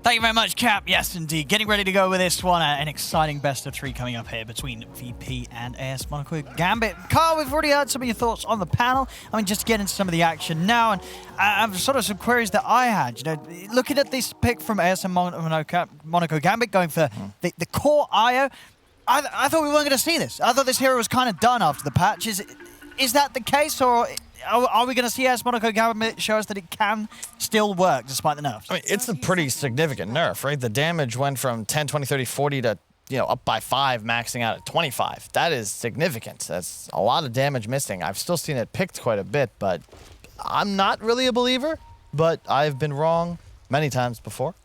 Thank you very much, Cap. Yes, indeed. Getting ready to go with this one. An exciting best of 3 coming up here between VP and AS Monaco Gambit. Carl, we've already heard some of your thoughts on the panel. I mean, just to get into some of the action now, and I've sort of some queries that I had. You know, looking at this pick from AS and Monaco Gambit, going for the core IO, I thought we weren't going to see this. I thought this hero was kind of done after the patch. Is that the case, or are we going to see AS Monaco Gambit show us that it can still work despite the nerfs? I mean, it's a pretty significant nerf, right? The damage went from 10, 20, 30, 40 to, up by 5, maxing out at 25. That is significant. That's a lot of damage missing. I've still seen it picked quite a bit, but I'm not really a believer, but I've been wrong many times before.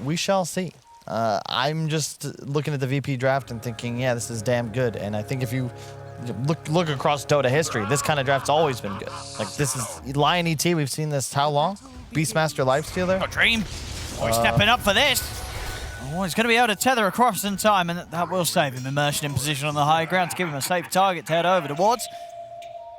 We shall see. I'm just looking at the VP draft and thinking, yeah, this is damn good. And I think if you look across Dota history, this kind of draft's always been good. Like, this is Lion ET, we've seen this how long? Beastmaster Lifestealer? Oh, Dream. Oh, he's stepping up for this. Oh, he's going to be able to tether across in time, and that will save him. Immersion in position on the high ground to give him a safe target to head over towards.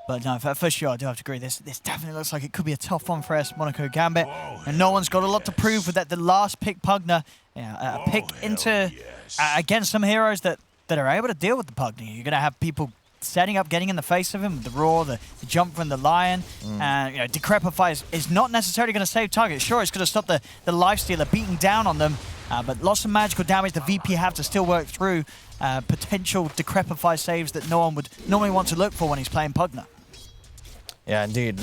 But no, for sure, I do have to agree. This definitely looks like it could be a tough one for AS Monaco Gambit. And no one's got a lot to prove with that. The last pick, Pugner, a pick into, against some heroes that are able to deal with the Pugner. You're going to have people setting up, getting in the face of him, the roar, the jump from the Lion. And Decrepify is not necessarily going to save targets. Sure, it's going to stop the Lifestealer beating down on them, but lots of magical damage the VP have to still work through. Potential Decrepify saves that no one would normally want to look for when he's playing Pugner. Yeah, indeed.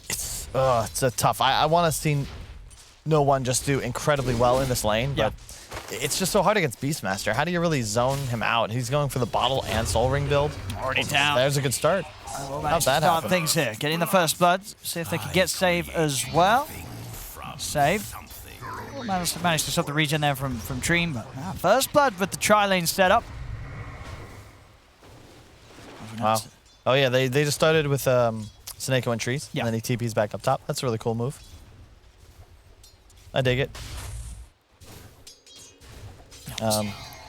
It's a tough. I want to see no one just do incredibly well in this lane, but it's just so hard against Beastmaster. How do you really zone him out? He's going for the bottle and Soul Ring build. Already down. There's a good start. How'd that happen? Things here. Getting the first blood. See if they can get save as well. Save. Managed to stop the regen there from Dream, but first blood with the tri-lane setup. Wow. Oh yeah, they just started with Snake and Trees, and then he TP's back up top. That's a really cool move. I dig it.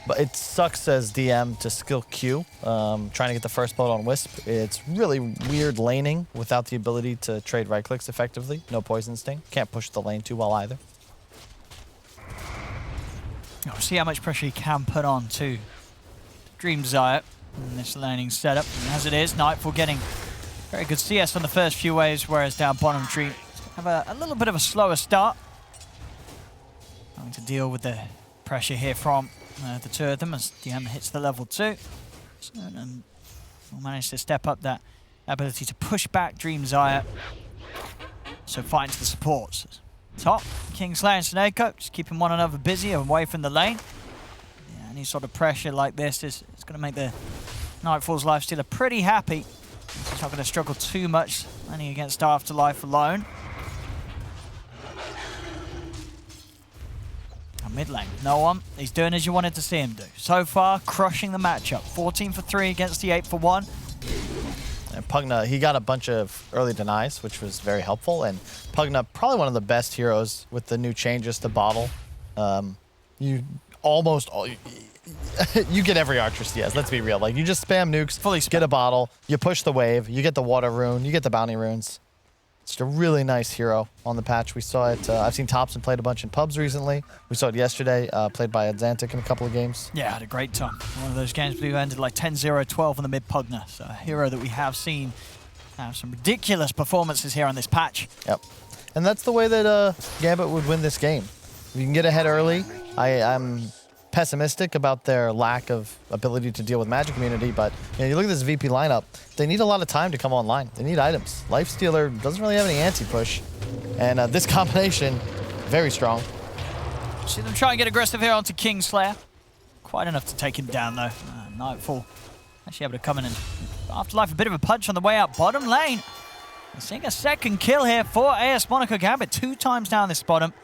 But it sucks as DM to skill Q, trying to get the first blood on Wisp. It's really weird laning without the ability to trade right clicks effectively. No poison sting. Can't push the lane too well either. We'll see how much pressure he can put on to Dream Desire in this laning setup. And as it is, Nightfall getting very good CS on the first few waves, whereas down bottom Dream have a little bit of a slower start. Having to deal with the pressure here from the two of them as DM hits the level 2. So, we'll manage to step up that ability to push back Dream Desire. So fighting to the supports. Top, Kingslayer and Snakeo, just keeping one another busy away from the lane. Yeah, any sort of pressure like this is going to make the Nightfall's Lifestealer pretty happy. He's not going to struggle too much landing against Afterlife alone. And mid lane, no one. He's doing as you wanted to see him do. So far, crushing the matchup. 14 for 3 against the 8 for 1. And Pugna, he got a bunch of early denies, which was very helpful. And Pugna, probably one of the best heroes with the new changes to Bottle. You get every Archer CS, let's be real. Like, you just spam nukes, fully get a Bottle, you push the wave, you get the Water Rune, you get the Bounty Runes. It's just a really nice hero on the patch. We saw it, I've seen Thompson played a bunch in pubs recently. We saw it yesterday, played by Adxantic in a couple of games. Yeah, had a great time. One of those games we ended like 10-0-12 on the mid Pugna. So a hero that we have seen have some ridiculous performances here on this patch. Yep. And that's the way that Gambit would win this game. You can get ahead early. I'm pessimistic about their lack of ability to deal with Magic Immunity, but you look at this VP lineup, they need a lot of time to come online. They need items. Lifestealer doesn't really have any anti-push, and this combination, very strong. See them try and get aggressive here onto Kingslayer. Quite enough to take him down though. Nightfall actually able to come in and Afterlife a bit of a punch on the way out bottom lane. We're seeing a second kill here for AS Monaco Gambit 2 times down this bottom.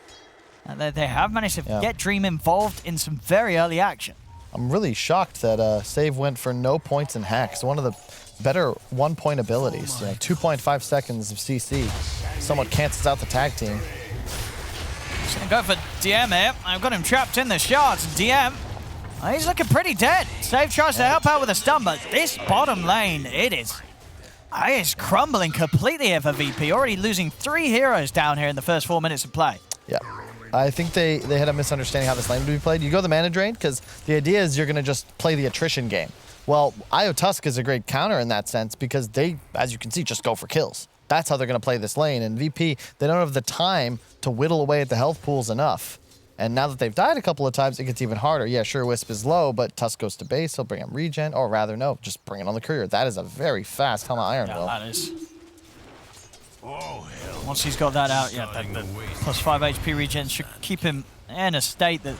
And they have managed to get Dream involved in some very early action. I'm really shocked that Save went for no points in Hacks. One of the better 1-point abilities. 2.5 seconds of CC somewhat cancels out the tag team. He's going to go for DM here. I've got him trapped in the shards. DM, he's looking pretty dead. Save tries to help out with a stun, but this bottom lane, it is crumbling completely here for VP. Already losing 3 heroes down here in the first 4 minutes of play. Yeah. I think they had a misunderstanding how this lane would be played. You go the mana drain because the idea is you're going to just play the attrition game. Well, IO Tusk is a great counter in that sense because they, as you can see, just go for kills. That's how they're going to play this lane. And VP, they don't have the time to whittle away at the health pools enough. And now that they've died a couple of times, it gets even harder. Yeah, sure, Wisp is low, but Tusk goes to base. He'll bring him regen. Or rather, no, just bring it on the courier. That is a very fast Helmet Iron Will. Yeah, that is. Once he's got that out, yeah, the plus 5 HP regen should keep him in a state that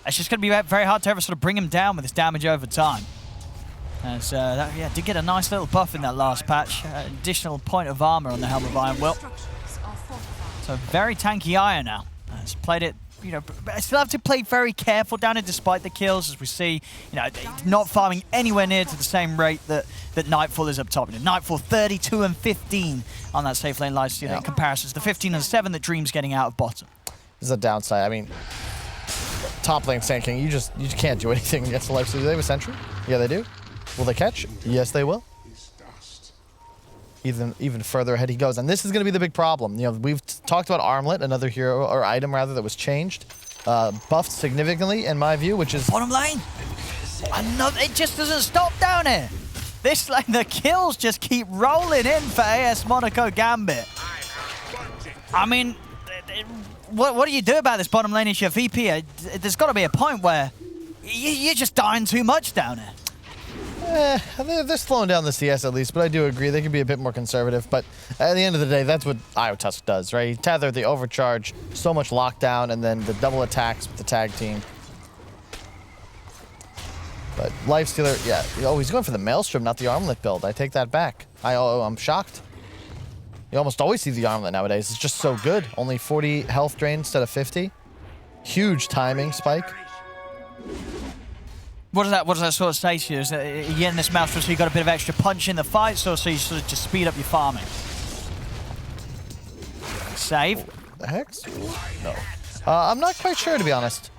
it's just going to be very hard to ever sort of bring him down with his damage over time. As that, yeah, did get a nice little buff in that last patch. Additional point of armor on the Helmet of Iron Will. So very tanky Iron now. Has played it, you know, but I still have to play very careful down it despite the kills, as we see, you know, not farming anywhere near to the same rate that Nightfall is up top. You know, Nightfall 32 and 15 on that safe lane lifesteal in comparison to the 15 and 7 that Dream's getting out of bottom. This is a downside. I mean, top lane Sand King, you can't do anything against the lifesteal. Do they have a sentry? Yeah, they do. Will they catch? Yes, they will. Even further ahead he goes. And this is going to be the big problem. You know, we've talked about Armlet, another hero, or item rather, that was changed. Buffed significantly, in my view, which is... Bottom lane! Another, it just doesn't stop down here! This lane, the kills just keep rolling in for AS Monaco Gambit. I mean, what do you do about this bottom lane issue of VP? There's got to be a point where you're just dying too much down here. They're slowing down the CS at least, but I do agree they can be a bit more conservative. But at the end of the day, that's what IO Tusk does, right? Tether, the overcharge, so much lockdown, and then the double attacks with the tag team. But Lifestealer, yeah. Oh, he's going for the Maelstrom, not the Armlet build. I take that back. I'm shocked. You almost always see the Armlet nowadays. It's just so good. Only 40 health drain instead of 50. Huge timing spike. What does that sort of say to you? Is that you're getting this Maelstrom so you got a bit of extra punch in the fight, so you sort of just speed up your farming? Save. The Hex? No. I'm not quite sure, to be honest.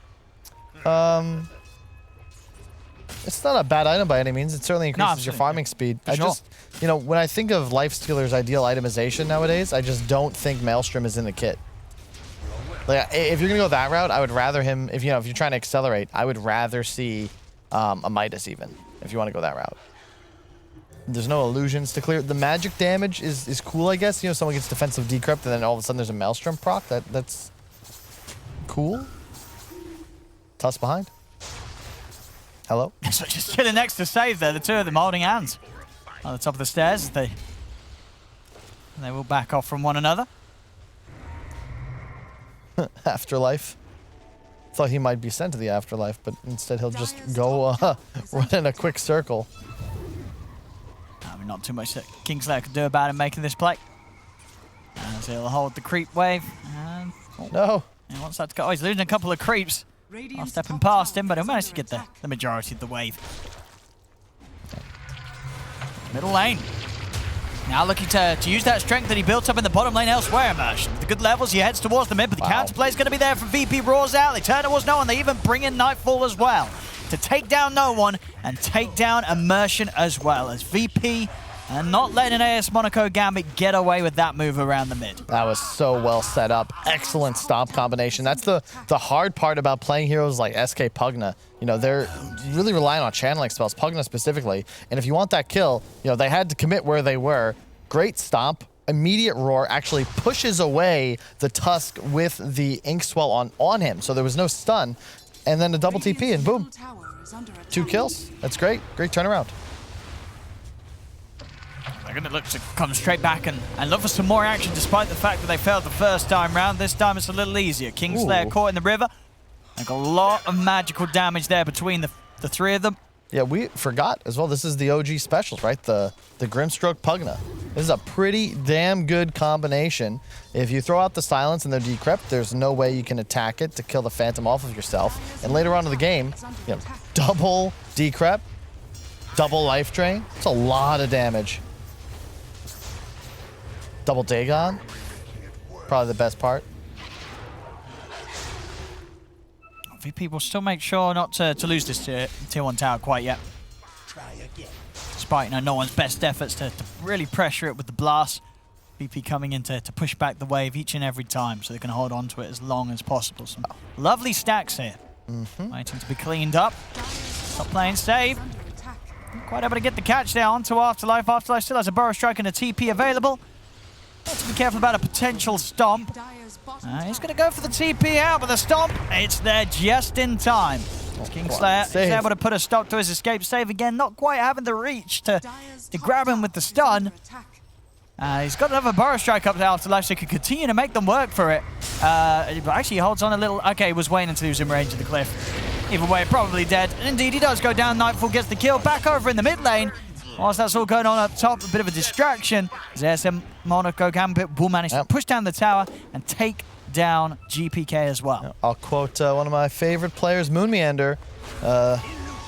It's not a bad item by any means. It certainly increases your farming speed. I just, you know, when I think of Lifestealer's ideal itemization nowadays, I just don't think Maelstrom is in the kit. Like, if you're gonna go that route, I would rather him. If you're trying to accelerate, I would rather see a Midas even. If you want to go that route, there's no illusions to clear. The magic damage is cool, I guess. You know, someone gets defensive decrypt, and then all of a sudden there's a Maelstrom proc. That's cool. Tusk behind. Hello. So just chilling next to save there. The two of them holding hands on the top of the stairs. They will back off from one another. Afterlife. Thought he might be sent to the afterlife, but instead he'll just go run in a quick circle. I mean, not too much that Kingslayer can do about him making this play. As he'll hold the creep wave. And, no. He wants that to go. Oh, he's losing a couple of creeps. Not stepping past him, but he'll manage to get the majority of the wave. Middle lane. Now looking to use that strength that he built up in the bottom lane elsewhere, Immersion. With the good levels, he heads towards the mid, but the counterplay is going to be there from VP. Roars out. They turn towards no one. They even bring in Nightfall as well to take down no one and take down Immersion as well as VP. And not letting an AS Monaco Gambit get away with that move around the mid. That was so well set up. Excellent stomp combination. That's the hard part about playing heroes like SK Pugna. You know, they're really relying on channeling spells, Pugna specifically. And if you want that kill, you know, they had to commit where they were. Great stomp. Immediate roar actually pushes away the Tusk with the ink swell on him. So there was no stun. And then a double TP and boom. 2 kills. That's great. Great turnaround. They're going to look to come straight back and look for some more action despite the fact that they failed the first time round. This time it's a little easier. Kingslayer caught in the river. Like a lot of magical damage there between the three of them. Yeah, we forgot as well. This is the OG specials, right? The Grimstroke Pugna. This is a pretty damn good combination. If you throw out the silence and their decrypt, there's no way you can attack it to kill the Phantom off of yourself. And later on in the game, you know, double decrypt, double life drain. It's a lot of damage. Double Dagon, probably the best part. VP will still make sure not to lose this tier 1 tower quite yet. Despite, you know, no one's best efforts to really pressure it with the blast. VP coming in to push back the wave each and every time so they can hold on to it as long as possible. Some lovely stacks here. Waiting to be cleaned up. Top playing save. Not quite able to get the catch there onto Afterlife. Afterlife still has a Burrow Strike and a TP available. Have to be careful about a potential stomp. He's going to go for the TP out, but the stomp, it's there just in time. Kingslayer is able to put a stop to his escape save again, not quite having the reach to grab him with the stun. He's got another Burrow Strike up to Afterlife, so he can continue to make them work for it. But actually, he holds on a little. Okay, he was waiting until he was in range of the cliff. Either way, probably dead. And indeed, he does go down. Nightfall gets the kill. Back over in the mid lane. Whilst that's all going on up top, a bit of a distraction. ASM Monaco Gambit will manage to push down the tower and take down GPK as well. I'll quote one of my favorite players, Moon Meander.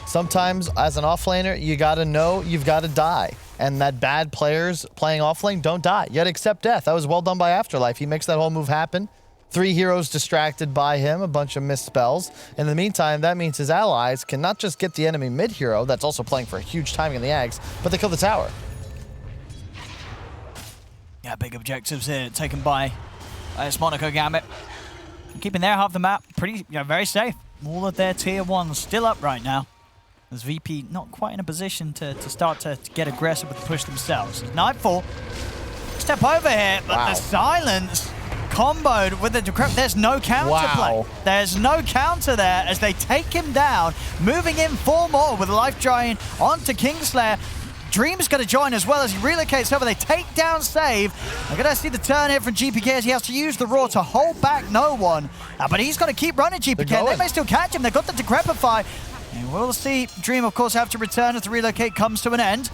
Sometimes, as an offlaner, you gotta know you've gotta die. And that bad players playing offlane don't die. You gotta accept death. That was well done by Afterlife. He makes that whole move happen. 3 heroes distracted by him, a bunch of missed spells. In the meantime, that means his allies can not just get the enemy mid-hero, that's also playing for a huge timing in the Ags, but they kill the tower. Yeah, big objectives here taken by Monaco Gambit. Keeping their half the map pretty, very safe. All of their tier 1s still up right now. As VP not quite in a position to start to get aggressive with the push themselves. Nightfall, step over here, but the silence comboed with the Decrepit. There's no counter play. There's no counter there as they take him down, moving in 4 more with life drying onto Kingslayer. Dream's going to join as well as he relocates over. They take down save. We're going to see the turn here from GPK as he has to use the Raw to hold back no one. But he's going to keep running GPK. They may still catch him. They've got the Decrepify. And we'll see Dream, of course, have to return as the relocate comes to an end.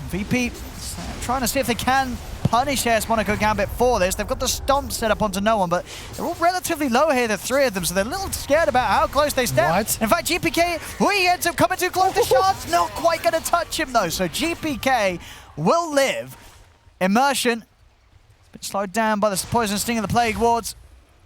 VP trying to see if they can punish AS Monaco Gambit for this. They've got the stomp set up onto no one, but they're all relatively low here, the 3 of them, so they're a little scared about how close they step. In fact, GPK, he ends up coming too close. The shot's not quite going to touch him, though, so GPK will live. Immersion, it's been slowed down by the poison sting of the Plague Wards.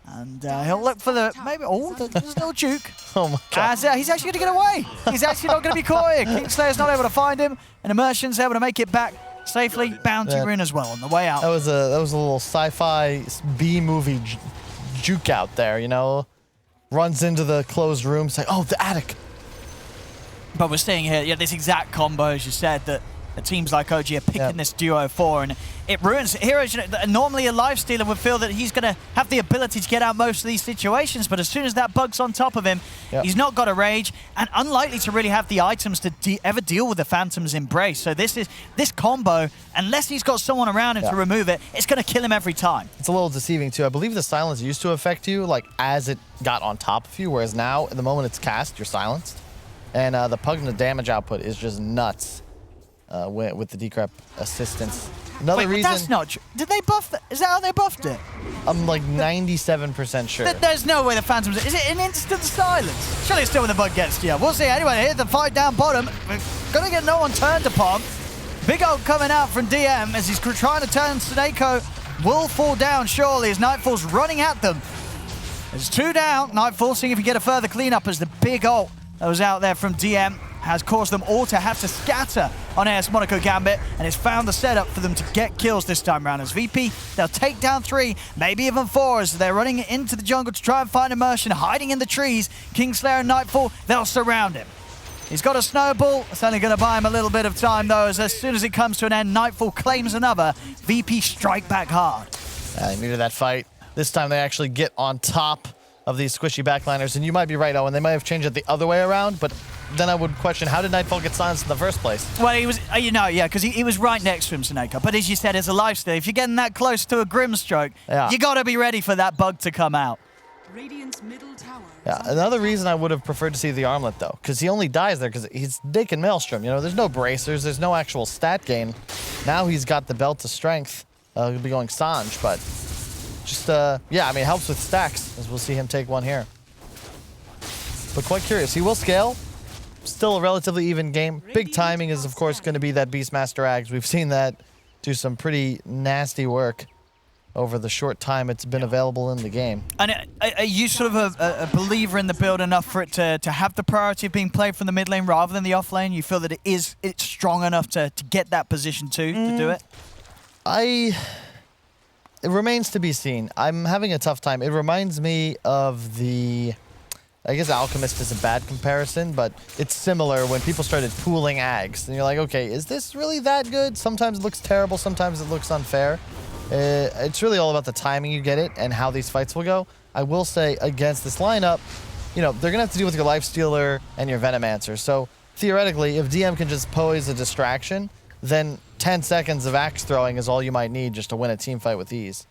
And he'll look for the, maybe, there's no juke. Oh my god. As he's actually going to get away. He's actually not going to be caught here. Kingslayer's not able to find him, and Immersion's able to make it back safely. Bounty Rune as well on the way out. That was a little sci-fi B-movie juke out there, you know? Runs into the closed room, it's like, oh, the attic. But we're seeing here, this exact combo, as you said, that teams like OG are picking this duo for, and it ruins heroes. Normally a lifestealer would feel that he's going to have the ability to get out most of these situations, but as soon as that bug's on top of him, he's not got a rage and unlikely to really have the items to ever deal with the Phantom's Embrace. So this combo, unless he's got someone around him to remove it, it's going to kill him every time. It's a little deceiving too. I believe the silence used to affect you like as it got on top of you, whereas now at the moment it's cast, you're silenced. And the Pugna damage output is just nuts. With the decrep assistance. Another reason. But that's not true. Did they buff that? Is that how they buffed it? I'm like 97% sure. There's no way the Phantoms. Is it an instant silence? Surely it's still when the bug gets to you. We'll see. Anyway, here's the fight down bottom. We're going to get no one turned upon. Big ult coming out from DM as he's trying to turn Snakeo. Will fall down surely as Nightfall's running at them. There's 2 down. Nightfall seeing if he can get a further cleanup as the big ult that was out there from DM has caused them all to have to scatter on AS Monaco Gambit, and it's found the setup for them to get kills this time around. As VP, they'll take down 3, maybe even 4, as they're running into the jungle to try and find Immersion, hiding in the trees. Kingslayer and Nightfall, they'll surround him. He's got a snowball. It's only going to buy him a little bit of time, though, as soon as it comes to an end, Nightfall claims another. VP strike back hard. They needed that fight. This time they actually get on top of these squishy backliners, and you might be right, Owen. They might have changed it the other way around, but then I would question, how did Nightfall get silenced in the first place? Well, he was, because he was right next to him, Snakeo. But as you said, as a lifesteal, if you're getting that close to a Grimstroke, you got to be ready for that bug to come out. Radiant's middle tower. Another reason I would have preferred to see the armlet, though, because he only dies there because he's Dakin Maelstrom. You know, there's no bracers, there's no actual stat gain. Now he's got the belt of strength. He'll be going Sanj, but just, it helps with stacks, as we'll see him take one here. But quite curious, he will scale. Still a relatively even game. Big timing is, of course, going to be that Beastmaster Ags. We've seen that do some pretty nasty work over the short time it's been available in the game. And are you sort of a believer in the build enough for it to have the priority of being played from the mid lane rather than the off lane? You feel that it's strong enough to get that position to do it? it remains to be seen. I'm having a tough time. It reminds me of the... I guess Alchemist is a bad comparison, but it's similar when people started pooling ags. And you're like, okay, is this really that good? Sometimes it looks terrible, sometimes it looks unfair. It's really all about the timing you get it and how these fights will go. I will say, against this lineup, you know, they're going to have to deal with your Lifestealer and your Venomancer. So, theoretically, if DM can just pose a distraction, then 10 seconds of axe throwing is all you might need just to win a team fight with ease.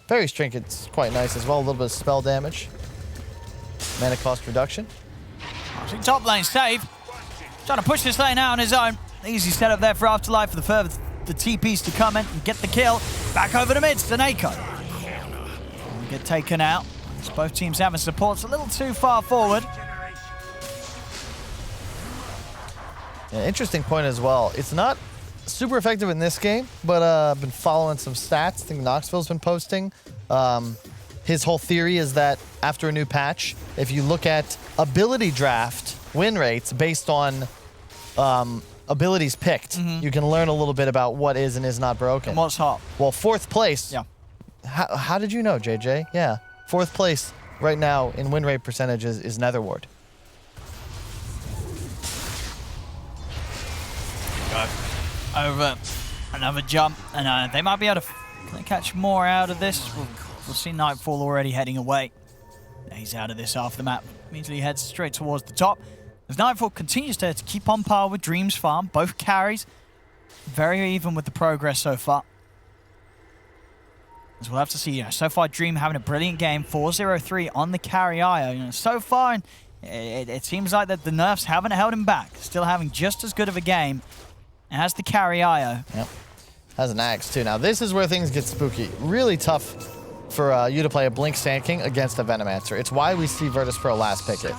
Fairy's Trinket's quite nice as well, a little bit of spell damage. Mana cost reduction. Top lane save. Trying to push this lane out on his own. Easy setup there for Afterlife for the TPs to come in and get the kill. Back over to mid, Monaco. Get taken out. As both teams having supports a little too far forward. Yeah, interesting point as well. It's not super effective in this game, but I've been following some stats. I think Knoxville's been posting. His whole theory is that after a new patch, if you look at ability draft win rates based on abilities picked, you can learn a little bit about what is and is not broken. And what's hot? Well, 4th place. Yeah. How did you know, JJ? Yeah. 4th place right now in win rate percentages is Netherward. Over another jump, and they might be able to catch more out of this. We'll see Nightfall already heading away. He's out of this half the map. Immediately heads straight towards the top. As Nightfall continues to keep on par with Dreams Farm, both carries. Very even with the progress so far. As we'll have to see, you know, so far Dream having a brilliant game, 4-0-3 on the carry IO. You know, so far, it seems like that the nerfs haven't held him back. Still having just as good of a game as the carry IO. Yep. Has an axe too. Now this is where things get spooky. Really tough for you to play a Blink Sand King against a Venomancer. It's why we see Virtus.pro last pick it.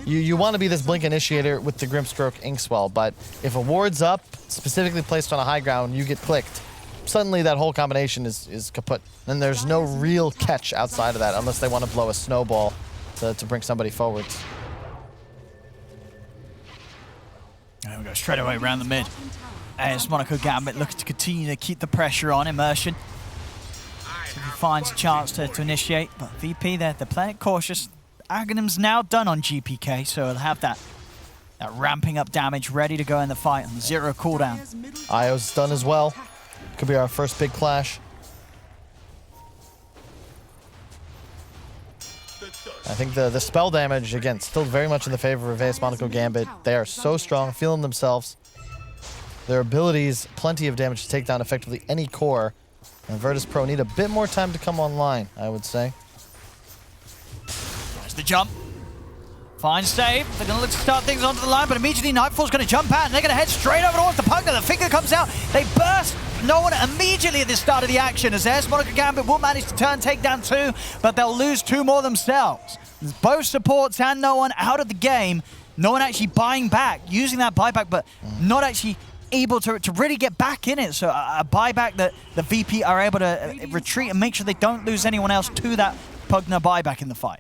You want to be this Blink initiator with the Grimstroke Inkswell, but if a ward's up, specifically placed on a high ground, you get clicked. Suddenly that whole combination is kaput. And there's no real catch outside of that unless they want to blow a snowball to bring somebody forwards. There we go, straight away around the mid. As Monaco Gambit looking to continue to keep the pressure on Immersion. So he finds a chance to initiate, but VP they're playing it cautious. Aghanim's now done on GPK, so he'll have that ramping up damage ready to go in the fight on 0 cooldown. Io's done as well. Could be our first big clash. I think the spell damage, again, still very much in the favor of AS Monaco Gambit. They are so strong, feeling themselves. Their abilities, plenty of damage to take down effectively any core. And Virtus.pro need a bit more time to come online, I would say. There's the jump. Fine save. They're going to look to start things onto the line, but immediately Nightfall's going to jump out, and they're going to head straight over towards the Pugner. The finger comes out. They burst no one immediately at the start of the action, as AS Monaco Gambit will manage to take down 2, but they'll lose 2 more themselves. There's both supports and no one out of the game. No one actually buying back, using that buyback, but not actually able to really get back in it. So a buyback that the VP are able to retreat and make sure they don't lose anyone else to that Pugner buyback in the fight.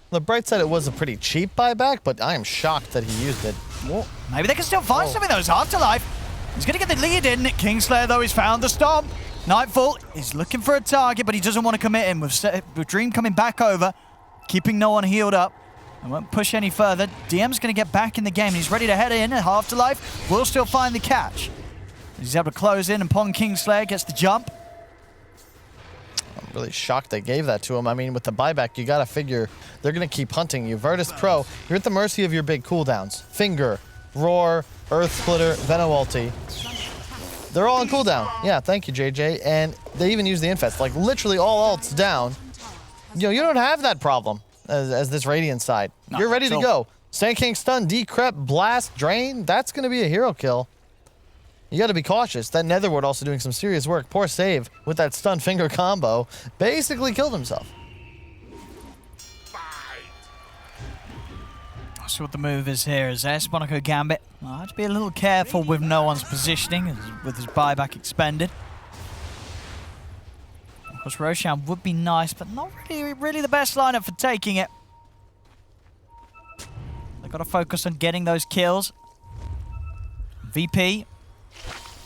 The bright side, it was a pretty cheap buyback, but I am shocked that he used it. Whoa. Maybe they can still find something though. It's Afterlife. He's going to get the lead in. Kingslayer, though, he's found the stomp. Nightfall is looking for a target, but he doesn't want to commit him. With Dream coming back over, keeping no one healed up. I won't push any further. DM's going to get back in the game. He's ready to head in. Afterlife will still find the catch. He's able to close in, and Pong Kingslayer gets the jump. I'm really shocked they gave that to him. I mean, with the buyback, you got to figure they're going to keep hunting you. Virtus.pro, you're at the mercy of your big cooldowns. Finger, Roar, Earth Splitter, Venom Ulti. They're all on cooldown. Yeah, thank you, JJ. And they even use the Infest. Like, literally all ults down. You know, you don't have that problem as this Radiant side. No, you're ready to go. Sand King stun, decrep, blast, drain. That's going to be a hero kill. You got to be cautious. That Netherward also doing some serious work. Poor save with that stun finger combo. Basically killed himself. I'll see what the move is here. Is AS Monaco Gambit. I'll have to be a little careful with no one's positioning with his buyback expended. Of course, Roshan would be nice, but not really the best lineup for taking it. They've got to focus on getting those kills. VP,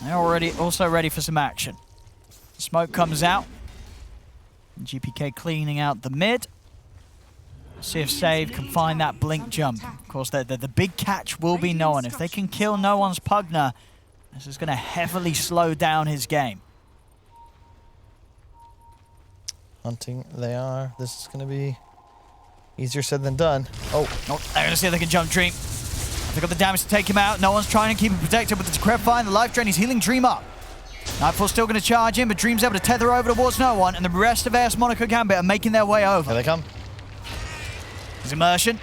they're already also ready for some action. Smoke comes out. GPK cleaning out the mid. See if Save can find that blink jump. Of course, the big catch will be No One. If they can kill No One's Pugna, this is going to heavily slow down his game. Hunting, they are. This is going to be easier said than done. Oh, They're going to see if they can jump Dream. They got the damage to take him out. No One's trying to keep him protected with the Decrep Fire and the life drain. He's healing Dream up. Nightfall's still going to charge in, but Dream's able to tether over towards No One, and the rest of AS Monaco Gambit are making their way over. Here they come. His immersion.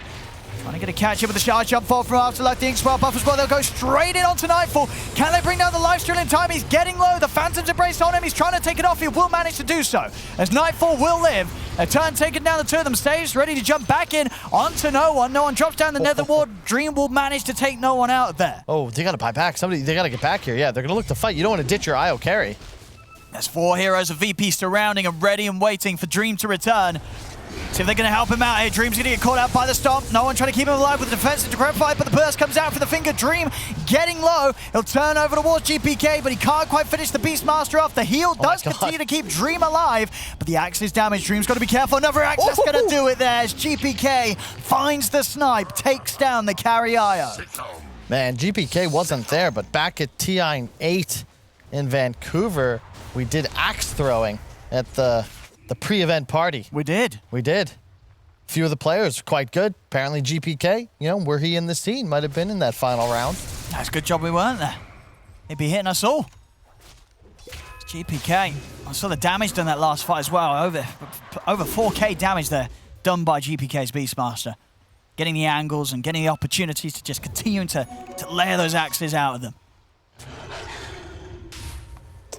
Trying to get a catch up with the charge jump fall from Afterlife. The Ink Swell buff as well. They'll go straight in onto Nightfall. Can they bring down the life steal in time? He's getting low. The Phantom's embraced on him. He's trying to take it off. He will manage to do so. As Nightfall will live. A turn taken down the two of them. Saves ready to jump back in onto No One. No One drops down the Nether Ward. Dream will manage to take No One out of there. Oh, they got to buy back. They got to get back here. Yeah, they're going to look to fight. You don't want to ditch your IO carry. There's 4 heroes of VP surrounding and ready and waiting for Dream to return. See if they're going to help him out here. Dream's going to get caught out by the stomp. No One trying to keep him alive with the defensive Decrep Fight, but the burst comes out for the finger. Dream getting low. He'll turn over towards GPK, but he can't quite finish the Beastmaster off. The heal does continue to keep Dream alive, but the axe is damaged. Dream's got to be careful. Another axe is going to do it there as GPK finds the snipe, takes down the carry IO. Man, GPK wasn't there, but back at TI8 in Vancouver, we did axe throwing at the pre-event party. We did. We did. A few of the players quite good. Apparently GPK, were he in the scene, might have been in that final round. That's a good job we weren't there. He'd be hitting us all. GPK. I saw the damage done that last fight as well. Over 4K damage there done by GPK's Beastmaster. Getting the angles and getting the opportunities to just continue to layer those axes out of them.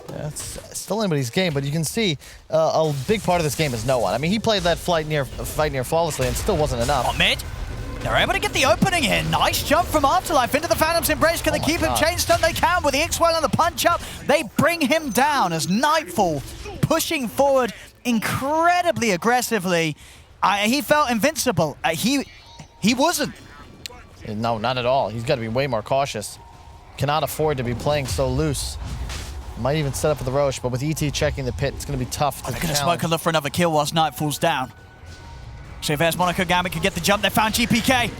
Yeah, it's still anybody's game, but you can see a big part of this game is No One. I mean, he played that fight near flawlessly and still wasn't enough. On mid. They're able to get the opening here. Nice jump from Afterlife into the Phantom's Embrace. Can they keep him chain stun? They can with the X-Well and the punch up. They bring him down as Nightfall pushing forward incredibly aggressively. He felt invincible. He wasn't. No, not at all. He's got to be way more cautious. Cannot afford to be playing so loose. Might even set up for the Roche, but with ET checking the pit, it's going to be tough to They're going to smoke and look for another kill whilst Nightfall's down. So if AS Monaco Gambit can get the jump, they found GPK.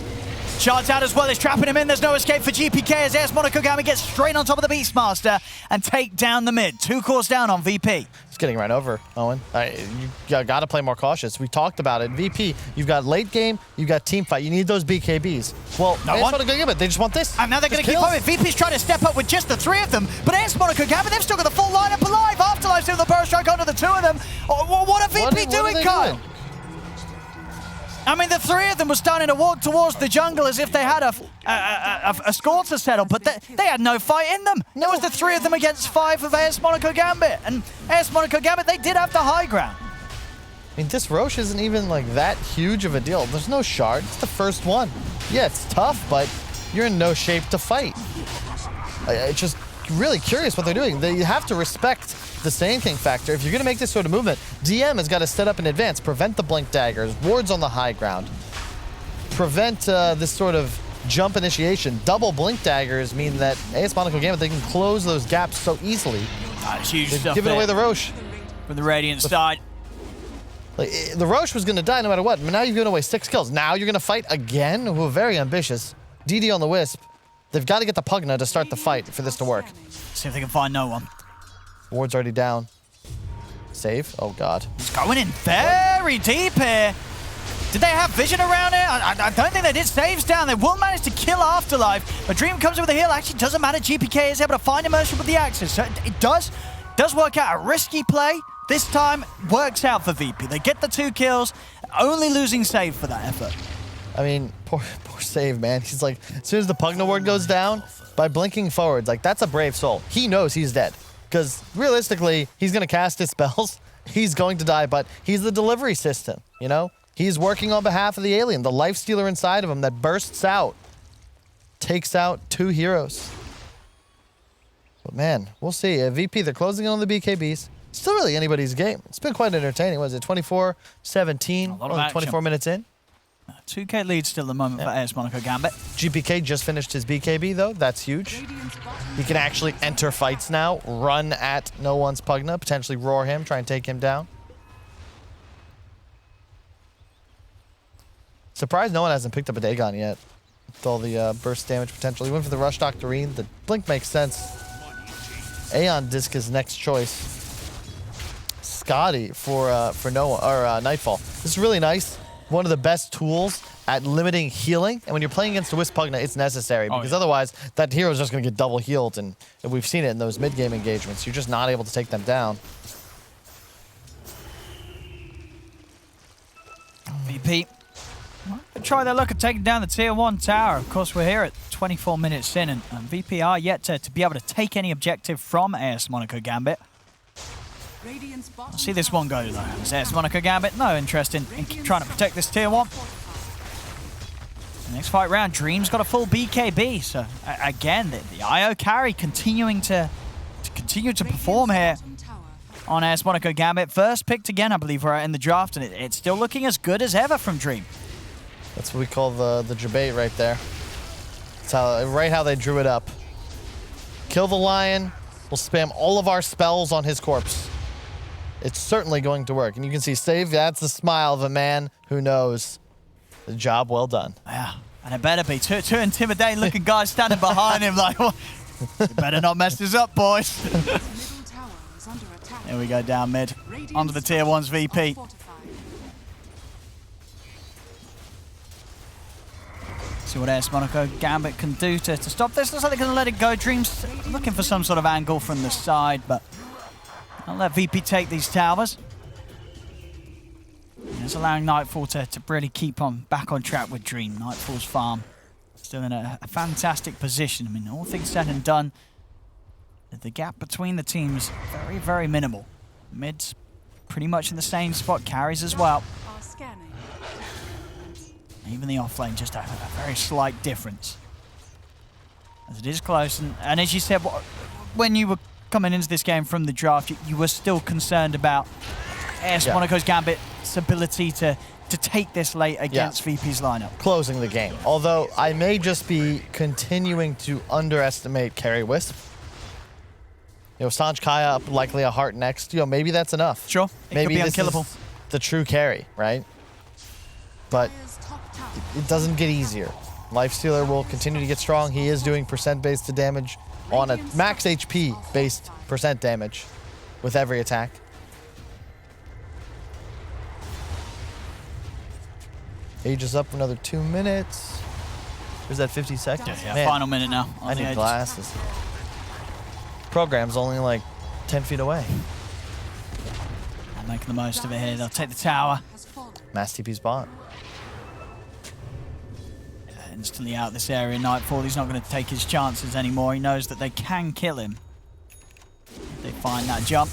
Shards out as well, is trapping him in. There's no escape for GPK as AS Monaco Gambit gets straight on top of the Beastmaster and take down the mid. 2 cores down on VP. It's getting right over, Owen. You got to play more cautious. We talked about it. VP, you've got late game, you've got team fight. You need those BKBs. Well, AS Monaco Gambit, they just want this. And now they're going to keep on it. VP's trying to step up with just the 3 of them, but AS Monaco Gambit, they've still got the full lineup alive. Afterlife's doing the burst strike onto the 2 of them. Oh, what are VP doing, Kyle? I mean, the 3 of them were starting to walk towards the jungle as if they had a score to settle, but they had no fight in them. It was the 3 of them against 5 of AS Monaco Gambit. And AS Monaco Gambit, they did have the high ground. I mean, this Roche isn't even like that huge of a deal. There's no shard. It's the first one. Yeah, it's tough, but you're in no shape to fight. It's just really curious what they're doing. They have to respect the Sand King factor. If you're going to make this sort of movement, DM has got to set up in advance, prevent the blink daggers, wards on the high ground, prevent this sort of jump initiation. Double blink daggers mean that AS Monaco Gambit, they can close those gaps so easily. That's huge They've stuff. given away the Roche. From the Radiant side. Like, the Roche was going to die no matter what, but now you've given away 6 kills. Now you're going to fight again? Who are very ambitious. DD on the Wisp. They've got to get the Pugna to start the fight for this to work. See if they can find No One. Ward's already down. Save? Oh, God. He's going in very deep here. Did they have vision around it? I don't think they did. Saves down. They will manage to kill Afterlife. But Dream comes in with a heal. Actually, doesn't matter. GPK is able to find immersion with the axes. So it does work out. A risky play. This time, works out for VP. They get the 2 kills, only losing Save for that effort. I mean, poor Save, man. He's like, as soon as the Pugna ward goes down, by blinking forwards, like, that's a brave soul. He knows he's dead. Because realistically, he's going to cast his spells. He's going to die, but he's the delivery system, He's working on behalf of the alien, the life stealer inside of him that bursts out, takes out 2 heroes. But man, we'll see. VP, they're closing in on the BKBs. Still really anybody's game. It's been quite entertaining. Was it 24-17? Only 24 minutes in. 2K lead still at the moment for AS Monaco Gambit. GPK just finished his BKB, though. That's huge. He can actually enter fights now, run at No One's Pugna, potentially roar him, try and take him down. Surprised no one hasn't picked up a Dagon yet. With all the burst damage potential. He went for the Rush Doctrine. The Blink makes sense. Aeon Disc is next choice. Scotty for Noah or Nightfall. This is really nice. One of the best tools at limiting healing, and when you're playing against a Wisp Pugna, it's necessary because otherwise that hero is just going to get double healed, and we've seen it in those mid-game engagements. You're just not able to take them down. VP try their luck at taking down the tier 1 tower. Of course, we're here at 24 minutes in, and VP are yet to be able to take any objective from AS Monaco Gambit. I'll see this one go though. AS Monaco Gambit, no interest in trying to protect this tier 1. The next fight round, Dream's got a full BKB, so again, the IO carry continuing to perform here on AS Monaco Gambit. First picked again, I believe, we're in the draft, and it's still looking as good as ever from Dream. That's what we call the debate right there. That's how they drew it up. Kill the lion. We'll spam all of our spells on his corpse. It's certainly going to work. And you can see Save, that's the smile of a man who knows the job well done. Yeah, and it better be. Two intimidating looking guys standing behind him like, well, you better not mess this up, boys. Here we go down mid. Onto the tier 1's VP. See what AS Monaco Gambit can do to stop this. Looks like they're going to let it go. Dream's looking for some sort of angle from the side, but I'll let VP take these towers. It's allowing Nightfall to really keep on back on track with Dream. Nightfall's farm still in a fantastic position. I mean, all things said and done, the gap between the teams very, very minimal. Mid's pretty much in the same spot. Carries as well. Even the offlane just a very slight difference. As it is close, and as you said, when you were coming into this game from the draft, you were still concerned about AS Monaco's Gambit's ability to take this late against VP's lineup. Closing the game. Although I may just be continuing to underestimate Carry Wisp. You know, Sanj Kaya up likely a heart next. You know, maybe that's enough. Sure, maybe could be this unkillable. Is the true carry, right? But it doesn't get easier. Lifestealer will continue to get strong. He is doing percent-based damage on a max HP-based percent damage with every attack. Age is up for another 2 minutes. Is that 50 seconds? Yeah, final minute now. I need glasses. Program's only like 10 feet away. I'm making the most of it here. They'll take the tower. Mass TP's bot. Instantly out this area. Nightfall, he's not going to take his chances anymore. He knows that they can kill him if they find that jump.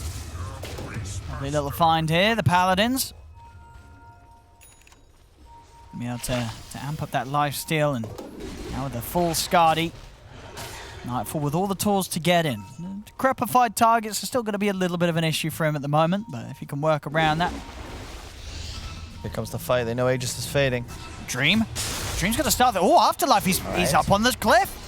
Lovely little find here, the Paladins. Be able to amp up that lifesteal, and now with a full Skadi. Nightfall with all the tools to get in. Crepified targets are still going to be a little bit of an issue for him at the moment, but if he can work around that. Here comes the fight. They know Aegis is fading. Dream's going to start the... Oh, Afterlife, he's up on this cliff.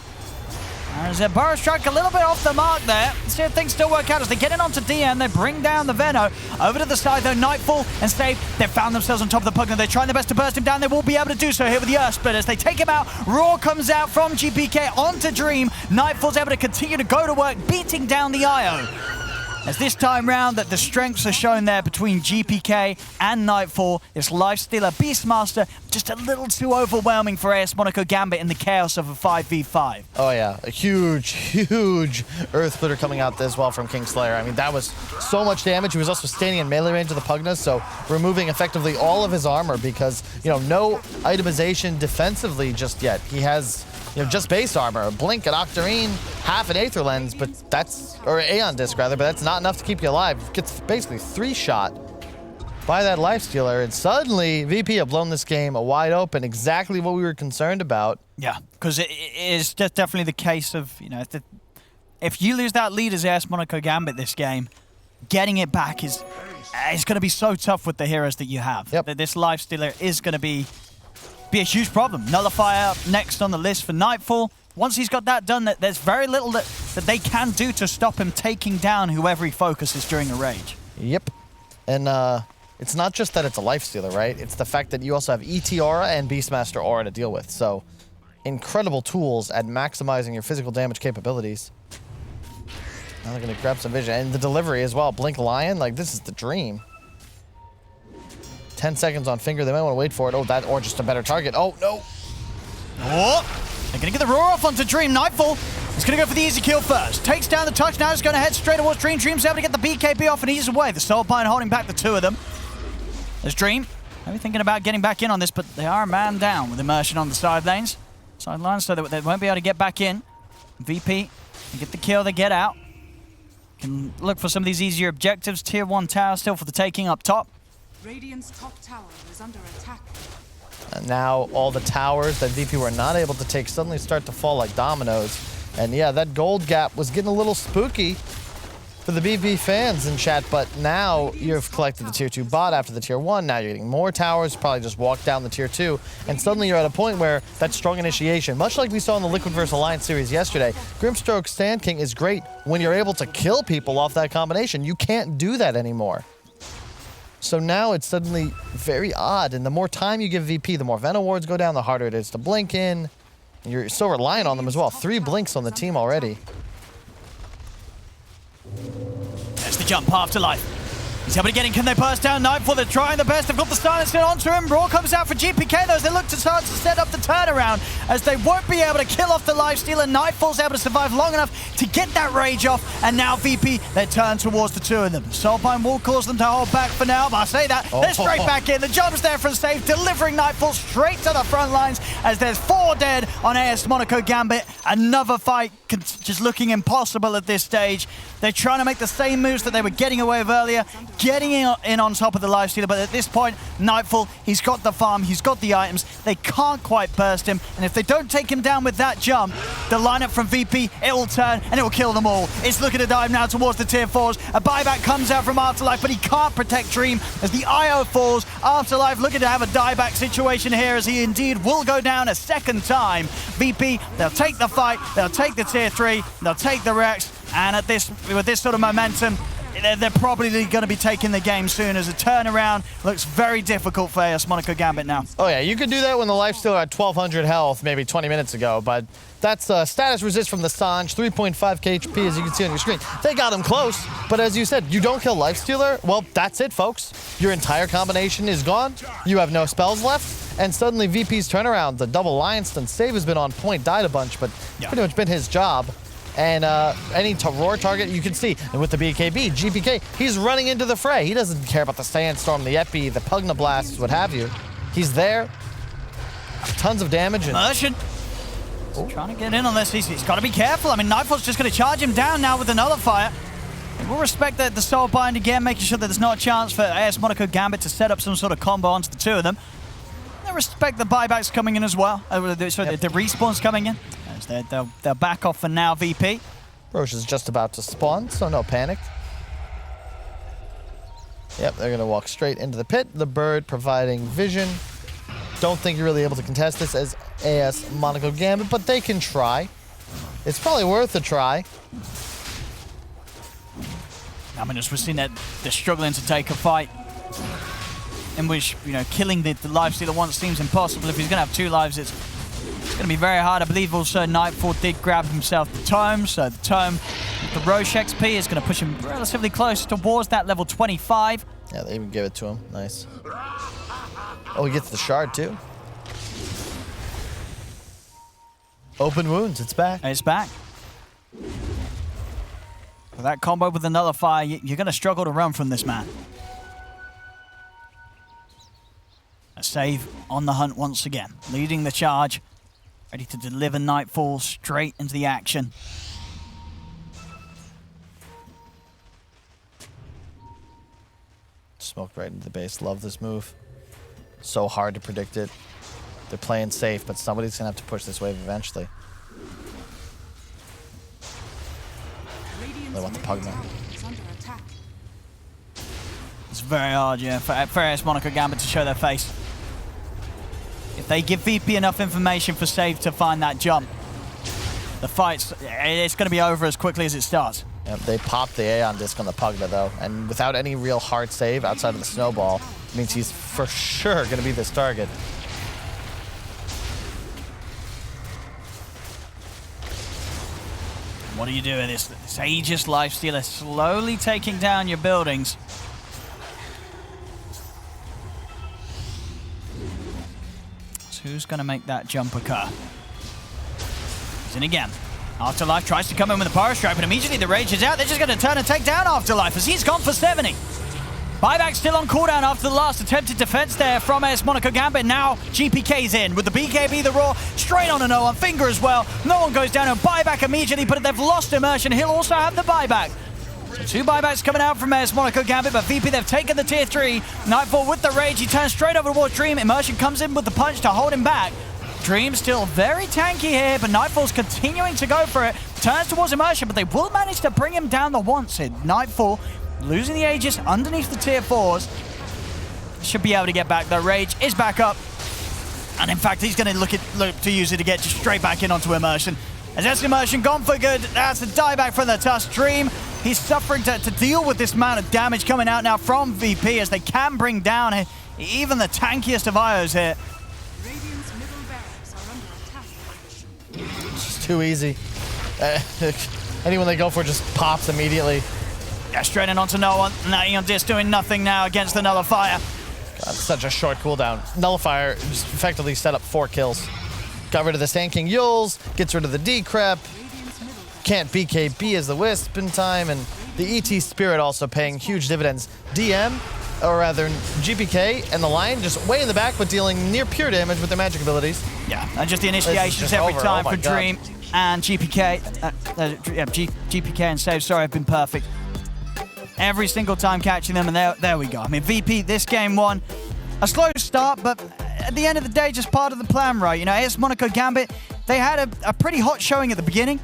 There's a Burrow Strike a little bit off the mark there. See if things still work out as they get in onto DN. They bring down the Veno. Over to the side, though, Nightfall and Stave, they've found themselves on top of the Pugna. They're trying their best to burst him down. They will be able to do so here with the Earth Split as they take him out. Roar comes out from GPK onto Dream. Nightfall's able to continue to go to work, beating down the IO. As this time round, that the strengths are shown there between GPK and Nightfall. This Lifestealer Beastmaster just a little too overwhelming for AS Monaco Gambit in the chaos of a 5v5. Oh yeah, a huge Earth Splitter coming out as well from Kingslayer. I mean, that was so much damage. He was also standing in melee range of the Pugna, so removing effectively all of his armor because, you know, no itemization defensively just yet. He has, you know, just base armor, a Blink, an Octarine, half an Aether Lens, but that's, or Aeon Disc rather, but that's not enough to keep you alive. Gets basically 3-shot by that Lifestealer, and suddenly VP have blown this game wide open, exactly what we were concerned about. Yeah, because it is definitely the case of, you know, if you lose that lead as AS Monaco Gambit this game, getting it back is going to be so tough with the heroes that you have. Yep. This Lifestealer is going to be a huge problem. Nullifier up next on the list for Nightfall. Once he's got that done, there's very little that they can do to stop him taking down whoever he focuses during a rage. Yep. And it's not just that it's a lifestealer, right? It's the fact that you also have ET Aura and Beastmaster Aura to deal with. So, incredible tools at maximizing your physical damage capabilities. Now they're going to grab some vision. And the delivery as well. Blink Lion, like, this is the dream. 10 seconds on Finger. They might want to wait for it. Oh, that, or just a better target. Oh, no. Oh, they're going to get the roar off onto Dream. Nightfall is going to go for the easy kill first. Takes down the touch. Now he's going to head straight towards Dream. Dream's able to get the BKB off and ease away. The Soulbind holding back the two of them. There's Dream. Maybe thinking about getting back in on this, but they are a man down with Immersion on the sidelines. Sidelines, so that they won't be able to get back in. VP, they get the kill, they get out. Can look for some of these easier objectives. Tier 1 tower still for the taking up top. Radiant's top tower is under attack. And now all the towers that VP were not able to take suddenly start to fall like dominoes. And yeah, that gold gap was getting a little spooky for the VP fans in chat, but now you've collected the tier 2 bot after the tier 1. Now you're getting more towers, probably just walk down the tier 2, and suddenly you're at a point where that strong initiation, much like we saw in the Liquid vs. Alliance series yesterday, Grimstroke Sand King is great when you're able to kill people off that combination. You can't do that anymore. So now it's suddenly very odd, and the more time you give VP, the more Venom wards go down, the harder it is to blink in. And you're so reliant on them as well. 3 blinks on the team already. There's the jump Afterlife. He's able to get in. Can they burst down Nightfall? They're trying the best. They've got the silencer onto him. Raw comes out for GPK though as they look to start to set up the turnaround, as they won't be able to kill off the lifestealer. Nightfall's able to survive long enough to get that rage off, and now VP, they turn towards the two of them. Soulbind will cause them to hold back for now, but I say that, they're straight back in. The jump's there for the save, delivering Nightfall straight to the front lines as there's 4 dead on AS Monaco Gambit. Another fight just looking impossible at this stage. They're trying to make the same moves that they were getting away with earlier, getting in on top of the lifestealer, but at this point, Nightfall, he's got the farm, he's got the items, they can't quite burst him, and if they don't take him down with that jump, the lineup from VP, it will turn and it will kill them all. It's looking to dive now towards the tier 4s. A buyback comes out from Afterlife, but he can't protect Dream as the IO falls. Afterlife looking to have a dieback situation here, as he indeed will go down a second time. VP, they'll take the fight, they'll take the tier 3, they'll take the Rex, and with this sort of momentum, they're probably going to be taking the game soon, as a turnaround looks very difficult for AS Monaco Gambit now. Oh yeah, you could do that when the lifestealer had 1200 health maybe 20 minutes ago, but that's status resist from the Sanj, 3.5 HP as you can see on your screen. They got him close, but as you said, you don't kill lifestealer, well, that's it, folks. Your entire combination is gone, you have no spells left, and suddenly VP's turnaround, the double Lion stun save has been on point, died a bunch, but it's pretty much been his job. And any roar target you can see. And with the BKB, GPK, he's running into the fray. He doesn't care about the Sandstorm, the Epi, the Pugna Blast, what have you. He's there. Tons of damage. Immersion. Trying to get in on this. He's got to be careful. I mean, Nightfall's just going to charge him down now with another fire. We'll respect the Soulbind again, making sure that there's not a chance for AS Monaco Gambit to set up some sort of combo onto the two of them. They respect the buybacks coming in as well. The respawns coming in. They'll back off for now, VP. Roche is just about to spawn, so no panic. Yep, they're going to walk straight into the pit. The bird providing vision. Don't think you're really able to contest this as AS Monaco Gambit, but they can try. It's probably worth a try. I mean, as we've seen that they're struggling to take a fight in which, you know, killing the lifestealer once seems impossible. If he's going to have 2 lives, it's going to be very hard. I believe also Nightfall did grab himself the Tome, so the Tome with the Roche XP is going to push him relatively close towards that level 25. Yeah, they even give it to him. Nice. Oh, he gets the shard too. Open wounds, it's back. It's back. With that combo with the Nullifier, you're going to struggle to run from this man. A save on the hunt once again, leading the charge. Ready to deliver Nightfall straight into the action. Smoked right into the base. Love this move. So hard to predict it. They're playing safe, but somebody's going to have to push this wave eventually. They want the Pugna. It's very hard, yeah, for AS Monaco Gambit to show their face. If they give VP enough information for Save to find that jump, the fight's it's going to be over as quickly as it starts. Yep, they popped the Aeon disc on the Pugna though, and without any real hard save outside of the snowball, means he's for sure going to be this target. What do you do with this? This Aegis lifestealer slowly taking down your buildings. So who's going to make that jump occur? He's in again. Afterlife tries to come in with a Pyro Strike, but immediately the Rage is out. They're just going to turn and take down Afterlife as he's gone for 70. Buyback still on cooldown after the last attempted defense there from AS Monaco Gambit. Now GPK's in with the BKB, the Raw, straight on a No One Finger as well. No One goes down and buyback immediately, but they've lost Immersion. He'll also have the buyback. So 2 buybacks coming out from AS Monaco Gambit, but VP, they've taken the tier 3. Nightfall with the Rage. He turns straight over towards Dream. Immersion comes in with the punch to hold him back. Dream still very tanky here, but Nightfall's continuing to go for it. Turns towards Immersion, but they will manage to bring him down the once here. Nightfall losing the Aegis underneath the tier 4s. Should be able to get back. The Rage is back up. And in fact, he's going to look to use it to get just straight back in onto Immersion. As that's Immersion gone for good. That's the dieback from the Tusk. Dream, he's suffering to deal with this amount of damage coming out now from VP as they can bring down even the tankiest of IOs here. Radiant's middle barracks are under attack. It's just too easy. Anyone they go for just pops immediately. Yeah, straight in onto No One. Now Eon Dis doing nothing now against the Nullifier. God, such a short cooldown. Nullifier just effectively set up 4 kills. Got rid of the Sand King Yules, gets rid of the Decrep. Can't BKB as the Wisp in time, and the ET Spirit also paying huge dividends. DM, or rather GPK, and the Lion just way in the back, but dealing near pure damage with their magic abilities. Yeah, and just the initiations just every over. time Oh my for God. Dream and GPK. GPK and Save, sorry, have been perfect. Every single time catching them, and there we go. I mean, VP, this game won. A slow start, but at the end of the day, just part of the plan, right? You know, AS Monaco Gambit, they had a pretty hot showing at the beginning.